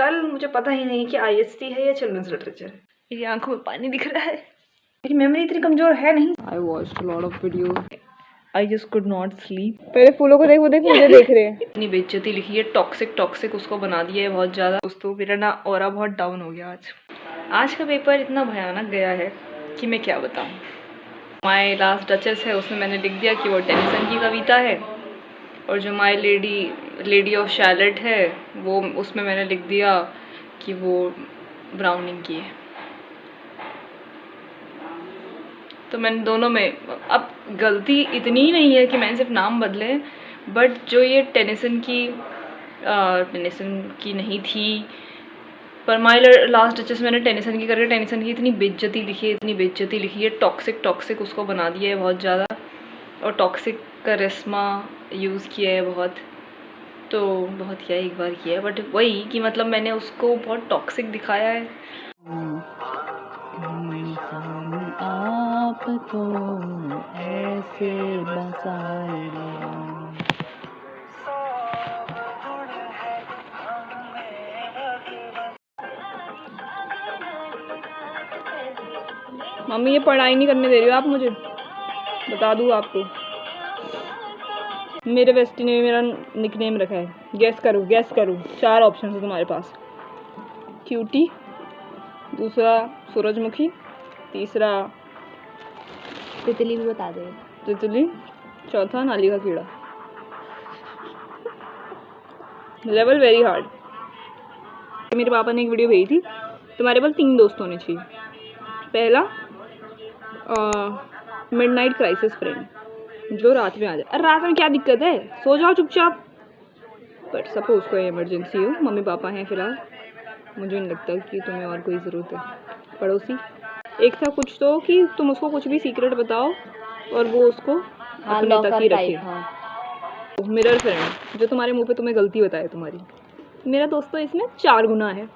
कल मुझे पता ही नहीं कि IST है या चिल्ड्रंस लिटरेचर। मेरी आंखों में पानी दिख रहा है, मेरी मेमोरी इतनी कमजोर है नहीं। I watched lot of videos, I just could not sleep. पहले फूलों को देख, वो देख मुझे देख रहे हैं। इतनी बेइज्जती लिखी है, टॉक्सिक उसको बना दिया है बहुत ज़्यादा। दोस्तों मेरा ना ऑरा बहुत डाउन हो गया आज का पेपर इतना भयानक गया है कि मैं क्या बताऊँ। माई लास्ट डचेस है उसमें मैंने लिख दिया कि वो टेनिसन की कविता है, और जो माई लेडी ऑफ शैलेट है वो उसमें मैंने लिख दिया कि वो ब्राउनिंग की है। तो मैंने दोनों में, अब गलती इतनी ही नहीं है कि मैंने सिर्फ नाम बदले, बट जो ये टेनिसन की नहीं थी, पर माई लास्ट डचेस मैंने टेनिसन की करके टेनिसन की इतनी बेइज्जती लिखी है, टॉक्सिक उसको बना दिया है बहुत ज़्यादा, और टॉक्सिक का रेस्मा यूज़ किया है बहुत, तो बहुत किया है, एक बार किया है, बट वही कि मतलब मैंने उसको बहुत टॉक्सिक दिखाया है। आपको ऐसे मम्मी ये पढ़ाई नहीं करने दे रही हो आप मुझे, बता दूँ आपको। मेरे बेस्टी ने मेरा निकनेम रखा है, गैस करो 4 ऑप्शन है तुम्हारे पास। क्यूटी, दूसरा सूरजमुखी, तीसरा तितली भी बता दे, तितली, चौथा नाली का कीड़ा। Level very hard. मेरे पापा ने एक वीडियो भेजी थी, तुम्हारे पास 3 दोस्त होने चाहिए। पहला मिडनाइट क्राइसिस फ्रेंड, जो रात में आ जाए। अरे रात में क्या दिक्कत है, सो जाओ चुपचाप। बट सपोज कोई इमरजेंसी हो, मम्मी पापा हैं फिलहाल, मुझे नहीं लगता कि तुम्हें और कोई ज़रूरत है। पड़ोसी, एक था कुछ तो कि तुम उसको कुछ भी सीक्रेट बताओ और वो उसको अपने तक ही रखे। मिरर फ्रेंड, जो तुम्हारे मुंह पे तुम्हें गलती बताए तुम्हारी। मेरा दोस्त तो इसमें 4 गुना है।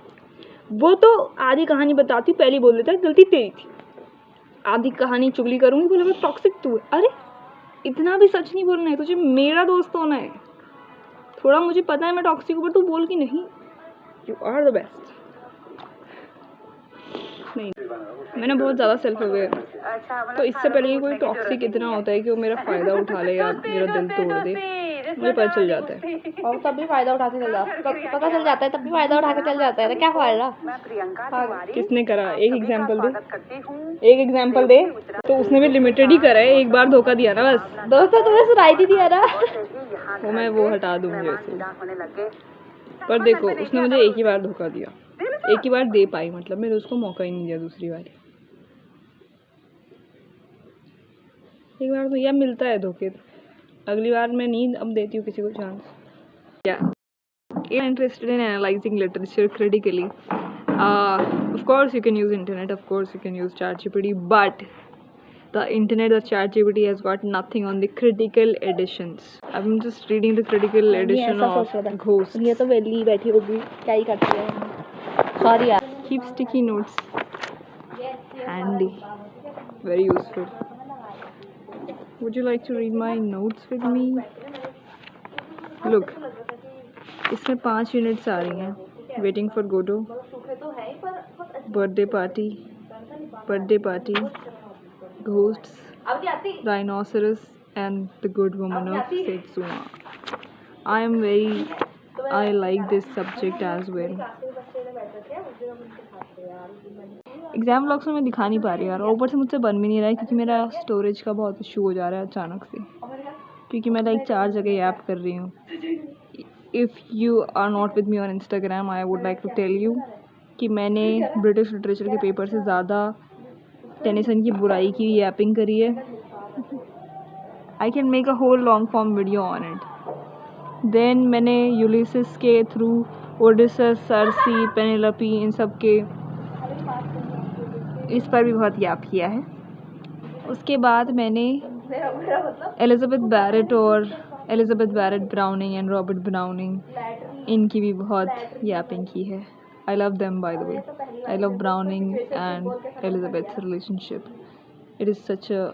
वो तो आधी कहानी बताती हूँ, पहले बोल देता है गलती तेरी थी, आधी कहानी चुगली करूँगी, बोले मैं टॉक्सिक तू है। अरे इतना भी सच नहीं बोलना है, तुझे मेरा दोस्त होना है। थोड़ा मुझे पता है मैं टॉक्सिक हूँ, पर तू बोल कि नहीं, यू आर द बेस्ट। नहीं, मैंने बहुत ज़्यादा सेल्फ अवेयर, तो इससे पहले कि कोई टॉक्सिक इतना होता है कि वो मेरा फ़ायदा उठा ले या मेरा दिल तोड़ दे, मुझे पता चल जाता है। और तब भी फ़ायदा उठा के चल जाता, पता चल जाता है, तब भी फ़ायदा उठा के चल जाता है, तो क्या फ़ायदा। किसने करा, एक एग्जाम्पल दे। तो उसने भी लिमिटेड ही करा है, एक बार धोखा दिया ना बस। दोस्तों तुम्हें सुनाई नहीं दिया ना, वो मैं वो हटा दूँगी वैसे। पर देखो उसने मुझे एक ही बार धोखा दिया, एक ही बार दे पाई, मतलब मैंने उसको मौका ही नहीं दिया दूसरी बार। एक बार तो यह मिलता है धोखे, अगली बार मैं नहीं अब देती हूँ किसी को चांस। क्या interested in analysing literature critically, of course you can use internet, of course you can use ChatGPT, but the internet, the ChatGPT has got nothing on the critical editions. I'm just reading the critical edition of Ghost. ये तो वेली बैठी होगी, क्या ही करती है। Sorry यार। Keep sticky notes handy, very useful. Would you like to read my notes with me? Look, इसमें 5 units आ रही हैं। Waiting for Godot, birthday party, ghosts, rhinoceros and the good woman of Setzuan. I like this subject as well. Exam blogs में मैं दिखा नहीं पा रही यार, और ऊपर से मुझसे बन भी नहीं रहा है क्योंकि मेरा स्टोरेज का बहुत इशू हो जा रहा है अचानक से, क्योंकि मैं लाइक 4 जगह ऐप कर रही हूँ। If you are not with me on Instagram, I would like to tell you कि मैंने ब्रिटिश लिटरेचर के पेपर से ज़्यादा टेनिसन की बुराई की ऐपिंग करी है। I can make a whole long form video on it. Then मैंने यूलिसिस के थ्रू ओडिसस, सर्सी, पेनेलोपी, इन सब के इस पर भी बहुत याप किया है। उसके बाद मैंने Elizabeth Barrett Browning and Robert Browning, इनकी भी बहुत यापिंग की है। I love them by the way, I love Browning and Elizabeth's relationship. It is such a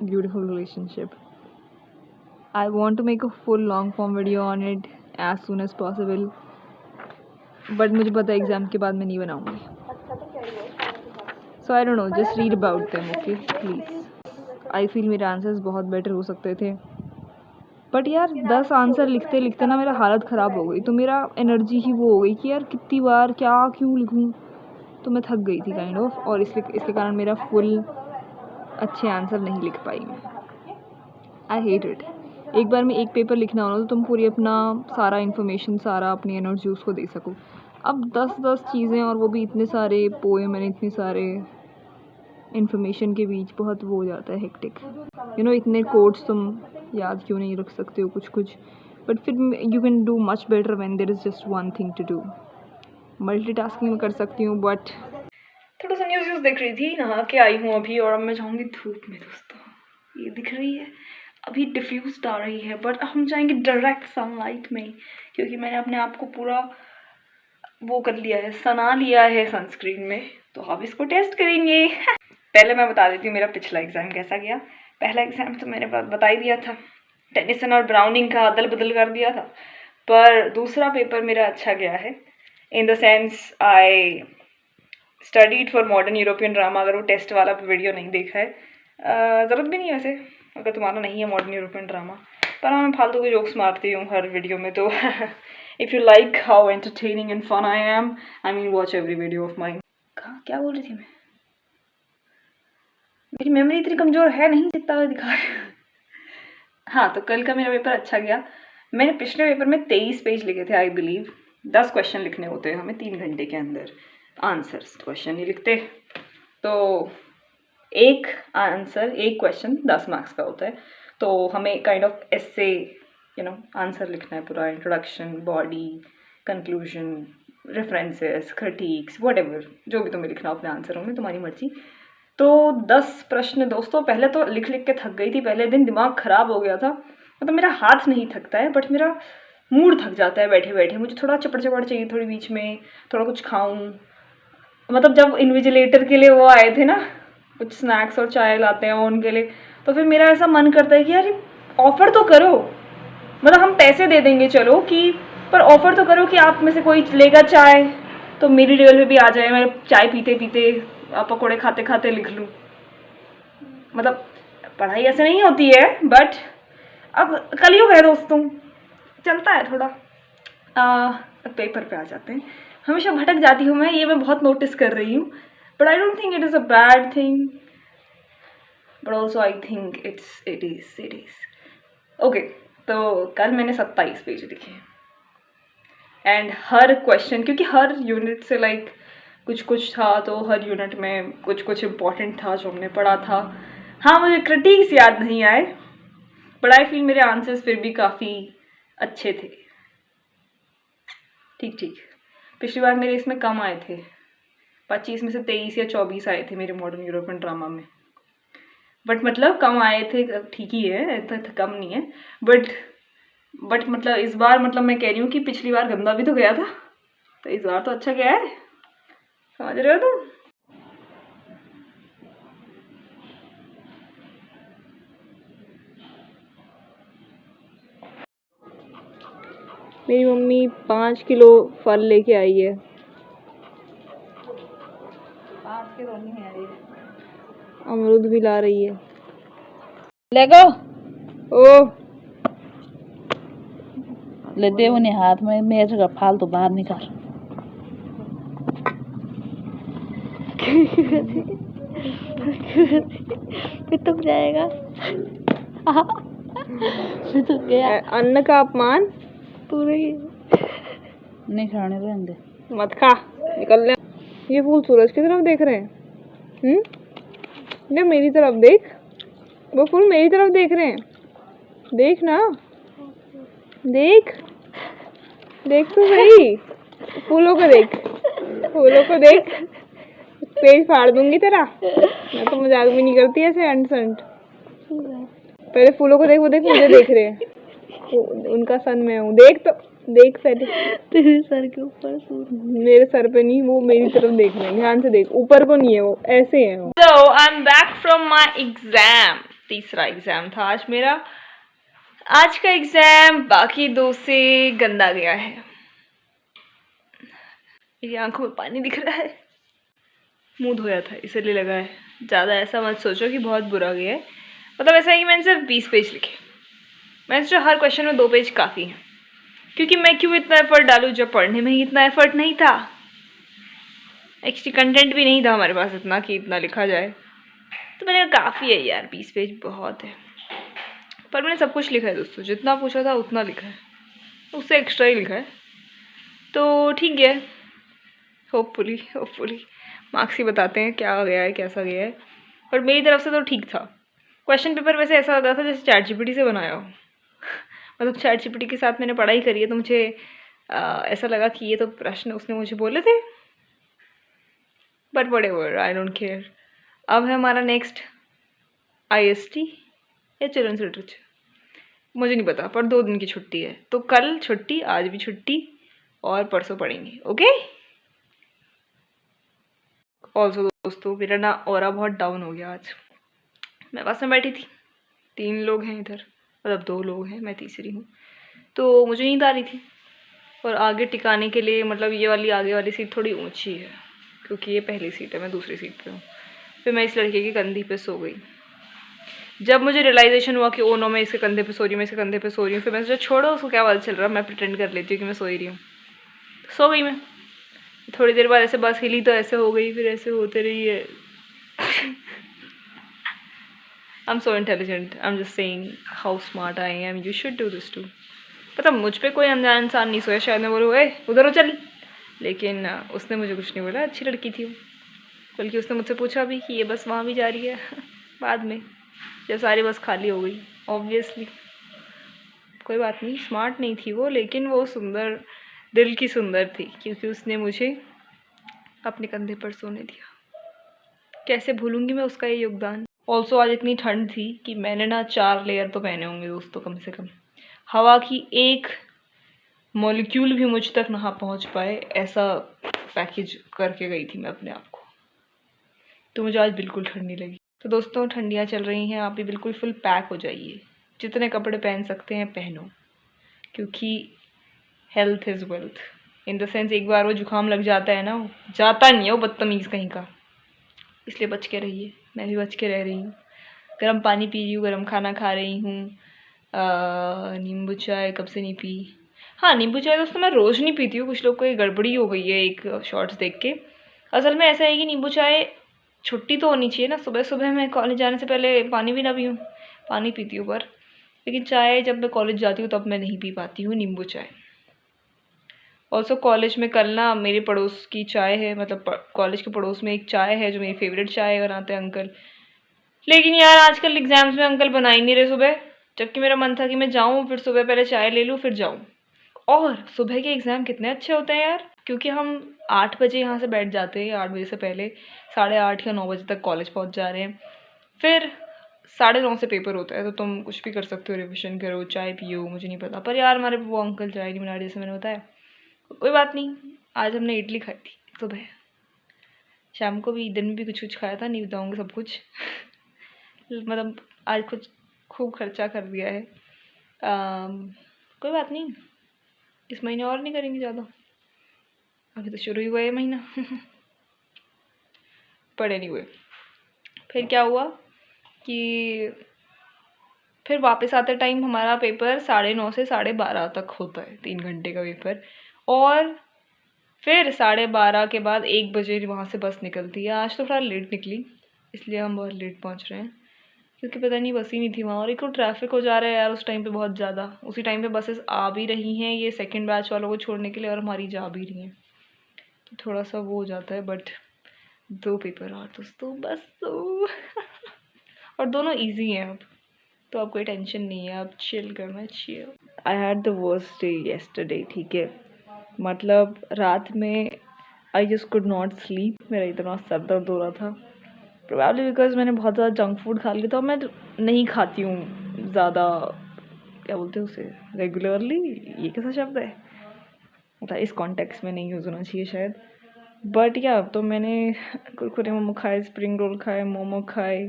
beautiful relationship. I want to make a full long form video on it as soon as possible. But मुझे पता है exam के बाद मैं नहीं बनाऊँगी। So I don't know, just read about them, okay please. I feel मेरे answers बहुत बेटर हो सकते थे, बट यार 10 आंसर लिखते लिखते ना मेरा हालत ख़राब हो गई। तो मेरा एनर्जी ही वो हो गई कि यार कितनी बार क्या क्यों लिखूँ, तो मैं थक गई थी काइंड ऑफ, और इसके कारण मेरा फुल अच्छे आंसर नहीं लिख पाई मैं। I hate it. एक बार में एक पेपर लिखना हो ना तो तुम पूरी अपना सारा इन्फॉर्मेशन, सारा अपनी एनर्जी उसको दे सको। अब 10 चीज़ें, और वो भी इतने सारे पोएम एंड इतने सारे इन्फॉर्मेशन के बीच बहुत वो हो जाता है हेक्टिक। यू नो, इतने कोड्स तुम याद क्यों नहीं रख सकते हो कुछ, बट फिर you can do much better when there is just one thing to do. Multitasking में कर सकती हूँ, बट थोड़ा सा न्यूज़ देख रही थी, नहा के आई हूँ अभी, और अब मैं जाऊँगी धूप में। दोस्तों ये दिख रही है, अभी डिफ्यूज्ड आ रही है, बट हम जाएंगे डायरेक्ट सनलाइट में, क्योंकि मैंने अपने आप को पूरा वो कर लिया है, सना लिया है सनस्क्रीन में। तो अब इसको टेस्ट करेंगे। पहले मैं बता देती हूँ मेरा पिछला एग्ज़ाम कैसा गया। पहला एग्ज़ाम तो मैंने बता ही दिया था, टेनिसन और ब्राउनिंग का अदल बदल कर दिया था। पर दूसरा पेपर मेरा अच्छा गया है, in the sense I studied for modern European drama. अगर वो टेस्ट वाला वीडियो नहीं देखा है, ज़रूरत भी नहीं है वैसे अगर तुम्हारा नहीं है मॉडर्न यूरोपियन ड्रामा, पर हाँ मैं फालतू के जोक्स मारती हूँ हर वीडियो में। तो if you like how entertaining and fun I am, I mean watch every video of mine. क्या बोल रही थी मैं? मेरी मेमोरी इतनी कमज़ोर है नहीं जितना मैं दिखा रही हूँ। हाँ, तो कल का मेरा पेपर अच्छा गया। मैंने पिछले पेपर में 23 पेज लिखे थे आई बिलीव। 10 क्वेश्चन लिखने होते हैं हमें 3 घंटे के अंदर, आंसर्स क्वेश्चन नहीं लिखते। तो एक आंसर, एक क्वेश्चन 10 मार्क्स का होता है। तो हमें काइंड ऑफ एसे आंसर लिखना है पूरा, introduction, body, conclusion, references, critics, whatever जो भी तुम्हें लिखना हो अपने आंसरों में, तुम्हारी मर्जी। तो 10 प्रश्न दोस्तों, पहले तो लिख लिख के थक गई थी, पहले दिन दिमाग ख़राब हो गया था। मतलब मेरा हाथ नहीं थकता है, बट मेरा मूड थक जाता है बैठे बैठे। मुझे थोड़ा चपड़ चाहिए, थोड़ी बीच में थोड़ा कुछ खाऊं। मतलब जब इन्विजिलेटर के लिए वो आए थे ना, कुछ स्नैक्स और चाय लाते हैं वो उनके लिए, तो फिर मेरा ऐसा मन करता है कि यार ऑफ़र तो करो, मतलब हम पैसे दे देंगे चलो कि, पर ऑफ़र तो करो कि आप में से कोई लेगा चाय तो मेरी टेबल पे भी आ जाए, मैं चाय पीते पीते पकौड़े खाते खाते लिख लूँ। मतलब पढ़ाई ऐसे नहीं होती है, बट अब कलयुग है दोस्तों, चलता है थोड़ा। पेपर पे आ जाते हैं। हमेशा भटक जाती हूँ मैं बहुत नोटिस कर रही हूँ, but I don't think it is a bad thing, but also I think it is okay. तो कल मैंने 27 पेज लिखे एंड हर क्वेश्चन, क्योंकि हर यूनिट से लाइक कुछ था, तो हर यूनिट में कुछ इम्पोर्टेंट था जो हमने पढ़ा था। हाँ, मुझे क्रिटिक्स याद नहीं आए, बट आई फील मेरे आंसर्स फिर भी काफ़ी अच्छे थे, ठीक। पिछली बार मेरे इसमें कम आए थे, 25 में से 23 या 24 आए थे मेरे मॉडर्न यूरोपियन ड्रामा में। बट मतलब कम आए थे, ठीक ही है, इतना कम नहीं है। बट मतलब इस बार, मतलब मैं कह रही हूँ कि पिछली बार गंदा भी तो गया था, तो इस बार तो अच्छा गया है, समझ रहे हो तुम? मेरी मम्मी 5 किलो फल लेके आई है। 5 किलो नहीं है, अमरूद भी ला रही है। ले गो ओ ले दे उन्हें हाथ में, मेरे का फालतू बाहर निकाल। फिर तुक जाएगा। फिर तुक गया। अन्न का अपमान पूरे नहीं खाने रहने, मत खा, निकल ले। ये फूल सूरज की तरफ देख रहे हैं। ये मेरी तरफ देख, वो फूल मेरी तरफ देख रहे हैं, देख ना, देख तो सही, फूलों को देख, पेज फाड़ दूंगी तेरा। मैं तो मजाक भी नहीं करती ऐसे अंट। पहले फूलों को देख, वो देख मुझे देख रहे हैं, उनका सन मैं हूँ, देख पहले। तेरे सर के ऊपर मेरे सर पे नहीं, वो मेरी तरफ देख रहे हैं, ध्यान से देख, ऊपर को नहीं है, वो ऐसे है। So I'm back from my exam। तीसरा एग्जाम था आज मेरा। आज का एग्जाम बाकी 2 से गंदा गया है। मेरी आंखों में पानी दिख रहा है। मुंह धोया था इसलिए लगा है। ज़्यादा ऐसा मत सोचो कि बहुत बुरा गया है। मतलब ऐसा है कि मैंने सिर्फ 20 पेज लिखे। मैंने सोचा हर क्वेश्चन में 2 पेज काफ़ी हैं, क्योंकि मैं क्यों इतना एफर्ट डालूँ जब पढ़ने में ही इतना एफर्ट नहीं था। एक्चुअली कंटेंट भी नहीं था हमारे पास इतना कि इतना लिखा जाए, तो मैंने कहा काफ़ी है यार, 20 पेज बहुत है। पर मैंने सब कुछ लिखा है दोस्तों, जितना पूछा था उतना लिखा है, उससे एक्स्ट्रा ही लिखा है, तो ठीक है। होपफुली मार्क्स ही बताते हैं क्या गया है कैसा गया है। पर मेरी तरफ से तो ठीक था। क्वेश्चन पेपर वैसे ऐसा लग रहा था जैसे चैट जीपीटी से बनाया हो। मतलब चैट जीपीटी के साथ मैंने पढ़ाई करी है, तो मुझे ऐसा लगा कि ये तो प्रश्न उसने मुझे बोले थे। But whatever, I don't care. अब है हमारा नेक्स्ट IST या चिल्ड्रंस लिटरेचर, मुझे नहीं पता, पर 2 दिन की छुट्टी है, तो कल छुट्टी, आज भी छुट्टी, और परसों पढ़ेंगे। ओके। ऑल्सो दोस्तों मेरा ना ऑरा बहुत डाउन हो गया आज। मैं बस में बैठी थी, 3 लोग हैं इधर, मतलब 2 लोग हैं, मैं तीसरी हूँ, तो मुझे नींद आ रही थी। और आगे टिकाने के लिए मतलब ये वाली आगे वाली सीट थोड़ी ऊंची है, क्योंकि ये पहली सीट है, मैं दूसरी सीट पे हूँ। फिर मैं इस लड़के के कंधे पे सो गई। जब मुझे रियलाइजेशन हुआ कि ओ नो, मैं इसके कंधे पे सो रही हूँ, मैं इसके कंधे पे सो रही हूँ, फिर मैं सोचा छोड़ो उसको, क्या बात चल रहा है, मैं प्रिटेंड कर लेती हूँ कि मैं सो ही रही हूँ। सो गई मैं। थोड़ी देर बाद ऐसे बस हिली तो ऐसे हो गई, फिर ऐसे होते रही है। I'm so intelligent. I'm just saying how smart I am. You should do this too. पता मुझ पे कोई अनजान इंसान नहीं सोया, शायद मैं बोलूँ ए उधर हो चल, लेकिन उसने मुझे कुछ नहीं बोला, अच्छी लड़की थी वो। बल्कि उसने मुझसे पूछा भी कि ये बस वहाँ भी जा रही है। बाद में जब सारी बस खाली हो गई, ऑब्वियसली। कोई बात नहीं, स्मार्ट नहीं थी वो, लेकिन वो सुंदर, दिल की सुंदर थी, क्योंकि उसने मुझे अपने कंधे पर सोने दिया। कैसे भूलूंगी मैं उसका ये योगदान। ऑल्सो आज इतनी ठंड थी कि मैंने ना 4 लेयर तो पहने होंगे दोस्तों कम से कम। हवा की एक मॉलिक्यूल भी मुझ तक ना पहुंच पाए, ऐसा पैकेज करके गई थी मैं अपने आप को। तो मुझे आज बिल्कुल ठंड नहीं लगी। तो दोस्तों ठंडियाँ चल रही हैं, आप भी बिल्कुल फुल पैक हो जाइए। जितने कपड़े पहन सकते हैं पहनो, क्योंकि health is wealth. In the sense एक बार वो जुकाम लग जाता है ना, जाता नहीं है वो, बदतमीज़ कहीं का। इसलिए बच के रहिए, मैं भी बच के रह रही हूँ। गर्म पानी पी रही हूँ, गर्म खाना खा रही हूँ। नींबू चाय कब से नहीं पी। हाँ, नींबू चाय दोस्तों मैं रोज़ नहीं पीती हूँ, कुछ लोग को ये गड़बड़ी हो गई है एक शॉर्ट्स देख के। असल में ऐसा है कि नींबू चाय छुट्टी तो होनी चाहिए ना, सुबह सुबह मैं कॉलेज जाने से पहले पानी भी ना पीऊँ। पानी पीती हूँ पर, लेकिन चाय जब मैं कॉलेज जाती हूँ तब मैं नहीं पी पाती हूँ नींबू चाय। ऑल्सो कॉलेज में कल ना मेरे पड़ोस की चाय है, मतलब कॉलेज के पड़ोस में एक चाय है जो मेरी फेवरेट चाय बनाते हैं अंकल। लेकिन यार आजकल एग्ज़ाम्स में अंकल बना ही नहीं रहे सुबह, जबकि मेरा मन था कि मैं जाऊँ, फिर सुबह पहले चाय ले लूँ फिर जाऊँ। और सुबह के एग्ज़ाम कितने अच्छे होते हैं यार, क्योंकि हम 8 बजे यहाँ से बैठ जाते हैं, 8 बजे से पहले 8:30 या 9 बजे तक कॉलेज पहुँच जा रहे हैं। फिर 9:30 से पेपर होता है, तो तुम कुछ भी कर सकते हो, रिविज़न करो, चाय पियो, मुझे नहीं पता। पर यार हमारे वो अंकल चाय नहीं बना रहे, जैसे मैंने बताया। कोई बात नहीं, आज हमने इडली खाई थी सुबह, शाम को भी, दिन में भी कुछ कुछ खाया था, नहीं बताऊँगी सब कुछ। मतलब आज कुछ खूब खर्चा कर दिया है। कोई बात नहीं, इस महीने और नहीं करेंगे ज़्यादा, अभी तो शुरू ही हुआ है महीना। पर एनीवे, फिर क्या हुआ कि फिर वापस आते टाइम हमारा पेपर 9:30 से 12:30 तक होता है, 3 घंटे का पेपर। और फिर 12:30 के बाद 1 बजे वहाँ से बस निकलती है। आज तो थोड़ा लेट निकली, इसलिए हम बहुत लेट पहुँच रहे हैं, क्योंकि पता नहीं बस ही नहीं थी वहाँ। और एक तो ट्रैफिक हो जा रहा है यार उस टाइम पे बहुत ज़्यादा। उसी टाइम पे बसेस आ भी रही हैं ये सेकंड बैच वालों को छोड़ने के लिए, और हमारी जा भी रही हैं, तो थोड़ा सा वो हो जाता है। बट 2 पेपर और दोस्तों, बस 2। और दोनों ईजी हैं अब, तो अब कोई टेंशन नहीं है, अब चिल करना चाहिए। I had the worst day yesterday, ठीक है। मतलब रात में I just could not sleep, मेरा इतना सर दर्द हो रहा था। प्रोबेबली बिकॉज मैंने बहुत ज़्यादा जंक फूड खा लिया था। मैं नहीं खाती हूँ ज़्यादा, क्या बोलते हैं उसे, रेगुलरली, ये कैसा शब्द है, मतलब इस कॉन्टेक्स्ट में नहीं यूज़ होना चाहिए शायद। बट या तो मैंने कुरकुरे मोमो खाए, स्प्रिंग रोल खाए, मोमो खाए,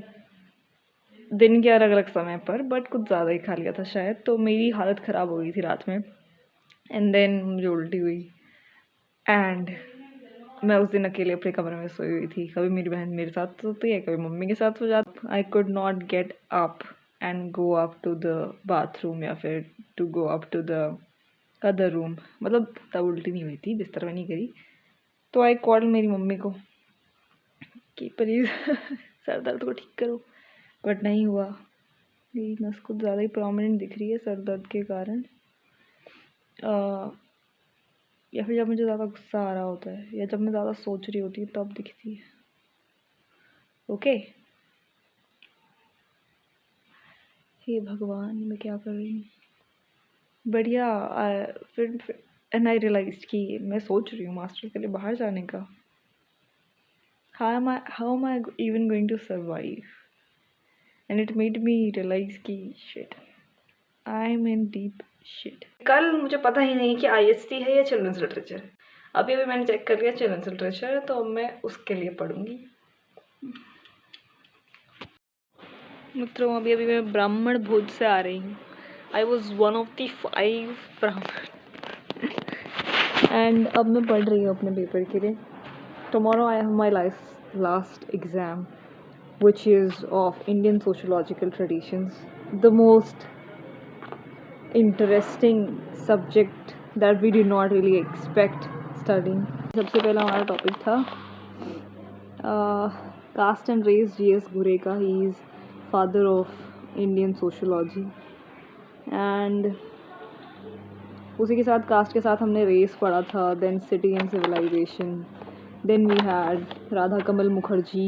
दिन के अलग अलग समय पर, बट कुछ ज़्यादा ही खा लिया था शायद, तो मेरी हालत ख़राब हो गई थी रात में। एंड देन मुझे उल्टी हुई, एंड मैं उस दिन अकेले अपने कमरे में सोई हुई थी। कभी मेरी बहन मेरे साथ सोती है, कभी मम्मी के साथ सो जाती। I could not get up and go up to the bathroom या फिर to go up to the other room. मतलब तब उल्टी नहीं हुई थी, बिस्तर में नहीं करी। तो आई कॉल मेरी मम्मी को कि प्लीज़ सर दर्द को ठीक करो, बट नहीं हुआ। मेरी नस कुछ ज़्यादा ही प्रोमिनेंट दिख रही है सर दर्द के कारण, या फिर जब मुझे ज़्यादा गुस्सा आ रहा होता है या जब मैं ज़्यादा सोच रही होती हूँ तब दिखती है। ओके, हे भगवान मैं क्या कर रही हूँ। बढ़िया। फिर एंड आई रियलाइज कि मैं सोच रही हूँ मास्टर के लिए बाहर जाने का। How am I even going to survive, and it made me realise कि shit, I am in deep shit. कल मुझे पता ही नहीं कि IST है या चिल्ड्रंस लिटरेचर। अभी मैंने चेक कर लिया चिल्ड्रंस लिटरेचर, तो अब मैं उसके लिए पढ़ूंगी। मित्रों अभी मैं ब्राह्मण भोज से आ रही हूँ। I was one of the 5 ब्राह्मण एंड अब मैं पढ़ रही हूँ अपने पेपर के लिए। Tomorrow I have my last exam which is of Indian sociological traditions, the most interesting subject that we did not really expect studying. सबसे पहला हमारा टॉपिक था कास्ट एंड रेस GS घुरे का। He is father of Indian sociology. And उसी के साथ cast के साथ हमने रेस पढ़ा था, then city and civilisation, then we had Radha Kamal Mukherjee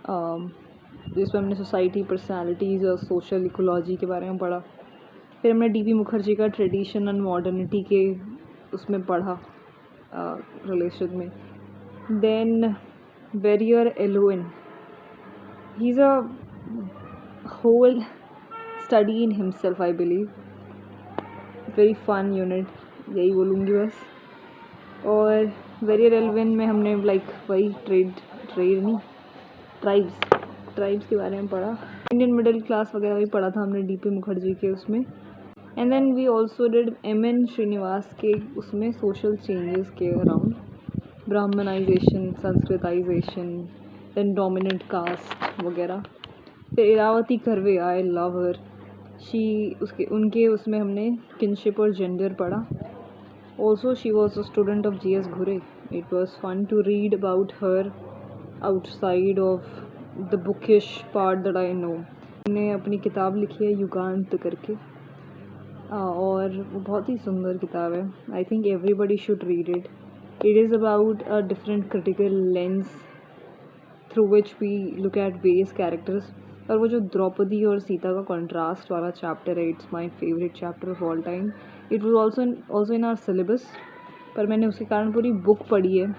जिसमें हमने सोसाइटी, पर्सनालिटीज़ और सोशल इकोलॉजी के बारे में पढ़ा। फिर हमने DP मुखर्जी का ट्रेडिशन एंड मॉडर्निटी के उसमें पढ़ा रिलेशन में। Then Verrier Elwin, he is a whole study in himself I believe. Very fun unit, यही बोलूँगी बस। और वेरियर एलोइन में हमने लाइक वही ट्राइब्स के बारे में पढ़ा। इंडियन मिडिल क्लास वगैरह भी पढ़ा था हमने DP मुखर्जी के उसमें। And then we also did MN Srinivas के उसमें सोशल चेंजेस के around, Brahmanisation, Sanskritisation, then dominant caste वगैरह। फिर Irawati Karve, I love her, उनके उसमें हमने किनशिप और जेंडर पढ़ा। Also she was a student of GS Ghurye. It was fun to read about her outside of the bookish part that I know. मैंने अपनी किताब लिखी है युगांत करके, और वो बहुत ही सुंदर किताब है। I think everybody should read it. It is about a different critical lens through which we look at various characters. और वो जो द्रौपदी और सीता का कॉन्ट्रास्ट वाला चैप्टर है, it's my favourite chapter of all time. It was also in our syllabus, पर मैंने उसके कारण पूरी बुक पढ़ी है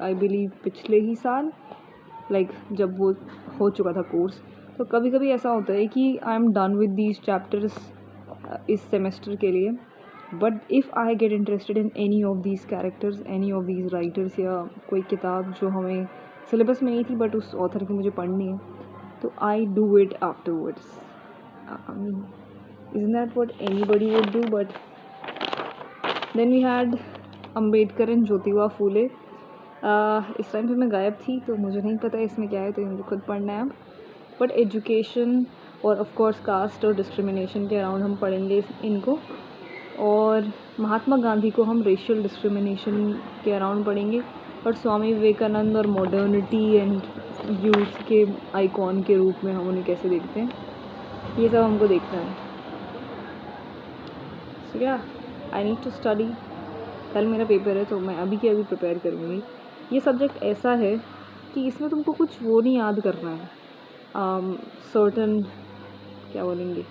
आई बिलीव पिछले ही साल, लाइक जब वो हो चुका था कोर्स। तो कभी कभी ऐसा होता है कि I am done with these chapters इस सेमेस्टर के लिए, but if I get interested in any of these characters, any of these writers, या कोई किताब जो हमें सिलेबस में नहीं थी बट उस ऑथर की मुझे पढ़नी है, तो I do it afterwards. I mean isn't that what anybody would do? But then we had Ambedkar and Jyotiba Phule. इस टाइम पे मैं गायब थी तो मुझे नहीं पता इसमें क्या है, तो मुझे खुद पढ़ना है अब। बट एजुकेशन और ऑफ कोर्स कास्ट और डिस्क्रिमिनेशन के अराउंड हम पढ़ेंगे इनको, और महात्मा गांधी को हम रेशियल डिस्क्रिमिनेशन के अराउंड पढ़ेंगे, और स्वामी विवेकानंद और मॉडर्निटी एंड यूथ के आइकॉन के रूप में हम उन्हें कैसे देखते हैं, ये सब हमको देखना है। सो या आई नीड टू स्टडी। कल मेरा पेपर है तो मैं अभी के अभी प्रिपेयर करूँगी। ये सब्जेक्ट ऐसा है कि इसमें तुमको कुछ वो नहीं याद करना है, सर्टन क्या बोलेंगे,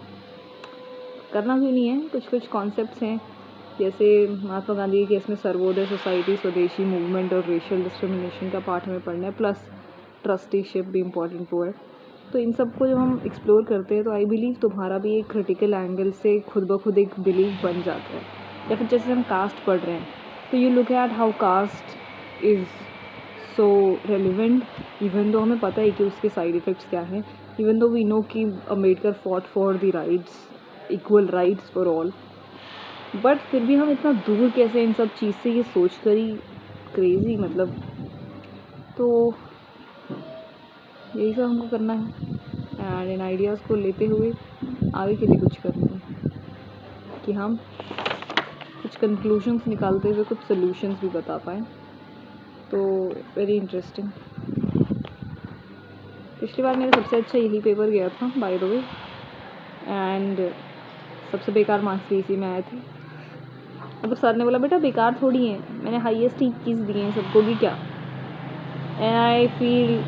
करना क्यों नहीं है, कुछ कॉन्सेप्ट्स हैं, जैसे महात्मा गांधी के केस में सर्वोदय सोसाइटी, स्वदेशी मूवमेंट और रेशियल डिस्क्रिमिनेशन का पार्ट हमें पढ़ना है, प्लस ट्रस्टीशिप भी इम्पॉर्टेंट वो है। तो इन सब को जब हम एक्सप्लोर करते हैं तो आई बिलीव तुम्हारा भी एक क्रिटिकल एंगल से खुद ब खुद एक बिलीव बन जाता है। या फिर जैसे हम कास्ट पढ़ रहे हैं तो you look at how caste is so relevant, even though हमें पता है कि उसके साइड इफ़ेक्ट्स क्या हैं, इवन दो वी नो कि Ambedkar fought for the rights, equal rights for all, but फिर भी हम इतना दूर कैसे इन सब चीज़ से ये सोच कर ही क्रेज़ी मतलब। तो यही सब हमको करना है एंड इन आइडियाज़ को लेते हुए आगे के लिए कुछ करना है कि हम कुछ कंक्लूजन्स निकालते हुए कुछ सॉल्यूशंस भी बता पाएँ। तो वेरी इंटरेस्टिंग। पिछली बार मेरा सबसे अच्छा यही पेपर गया था बाय द वे एंड सबसे बेकार मार्क्स भी इसी में आए थे। मतलब सर ने बोला बेटा बेकार थोड़ी हैं, मैंने हाईएस्ट 21 दिए हैं सबको भी क्या, एंड आई फील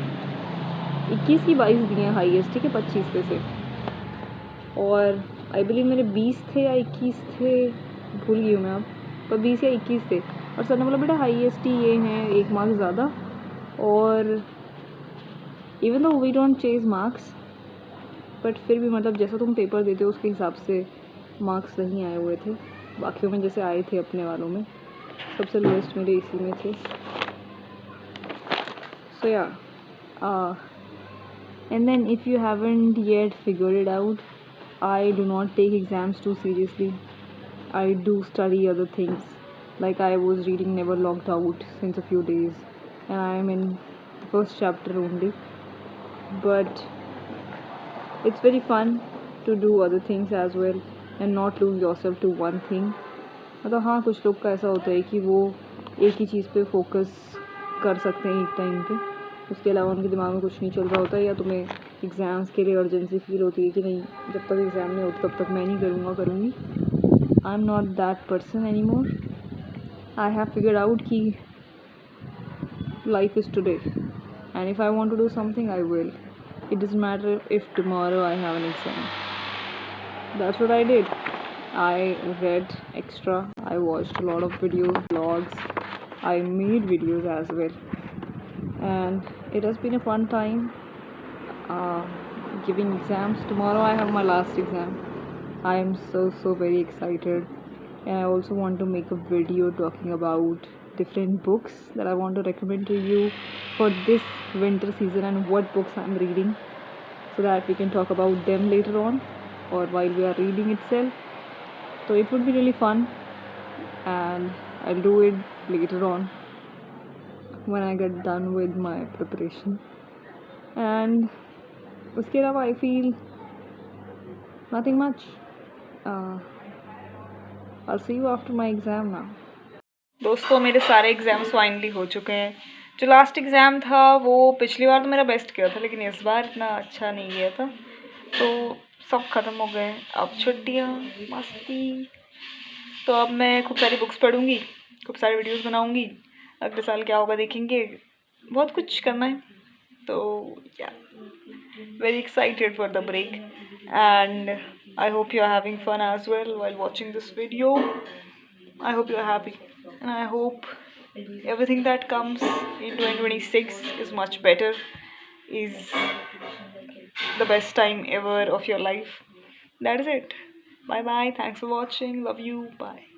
21 की 22 दिए हैं हाईएस्ट, ठीक है 25 पे से, और आई बिलीव मेरे 20 थे या 21 थे, भूल गई हूँ मैं अब, पर 20 या 21 थे। और सर ने बोला बेटा हाईएस्ट ही ये हैं, 1 मार्क्स ज़्यादा, और even though we don't chase marks but फिर भी मतलब जैसा तुम पेपर देते हो उसके हिसाब से मार्क्स नहीं आए हुए थे, बाकियों में जैसे आए थे अपने वालों में, सबसे लोएस्ट मेरे इसी में थे। So yeah and then if you haven't yet figured it out, I do not take exams too seriously, I do study other things, like I was reading Never Locked Out since a few days and I am in the first chapter only, but it's very fun to do other things as well and not lose yourself to one thing. मतलब हाँ कुछ लोग का ऐसा होता है कि वो एक ही चीज़ पे फोकस कर सकते हैं एक टाइम पे, उसके अलावा उनके दिमाग में कुछ नहीं चल रहा होता है, या तुम्हें एग्ज़ाम्स के लिए अर्जेंसी फील होती है कि नहीं जब तक एग्ज़ाम नहीं होता तब तक मैं नहीं करूँगी। I am not that person any more. I have figured out कि life is today and if I want to do something I will. It doesn't matter if tomorrow I have an exam. That's what I did. I read extra, I watched a lot of videos, vlogs, I made videos as well, and it has been a fun time giving exams. Tomorrow I have my last exam. I am so very excited, and I also want to make a video talking about different books that I want to recommend to you for this winter season and what books I'm reading, so that we can talk about them later on or while we are reading itself. So it would be really fun and I'll do it later on when I get done with my preparation. And उसके अलावा I feel nothing much. I'll see you after my exam now. दोस्तों मेरे सारे exams finally हो चुके हैं। जो last exam था वो पिछली बार तो मेरा बेस्ट गया था, लेकिन इस बार इतना अच्छा नहीं गया था, तो सब ख़त्म हो गए। अब छुट्टियाँ, मस्ती। तो अब मैं खूब सारी बुक्स पढ़ूँगी, खूब सारे वीडियोस बनाऊँगी, अगले साल क्या होगा देखेंगे, बहुत कुछ करना है। तो या very excited for the break and I hope you are having fun as well while watching this video. I hope you are happy and I hope everything that comes in 2026 is much better, is the best time ever of your life. That is it. Bye bye. Thanks for watching. Love you. Bye.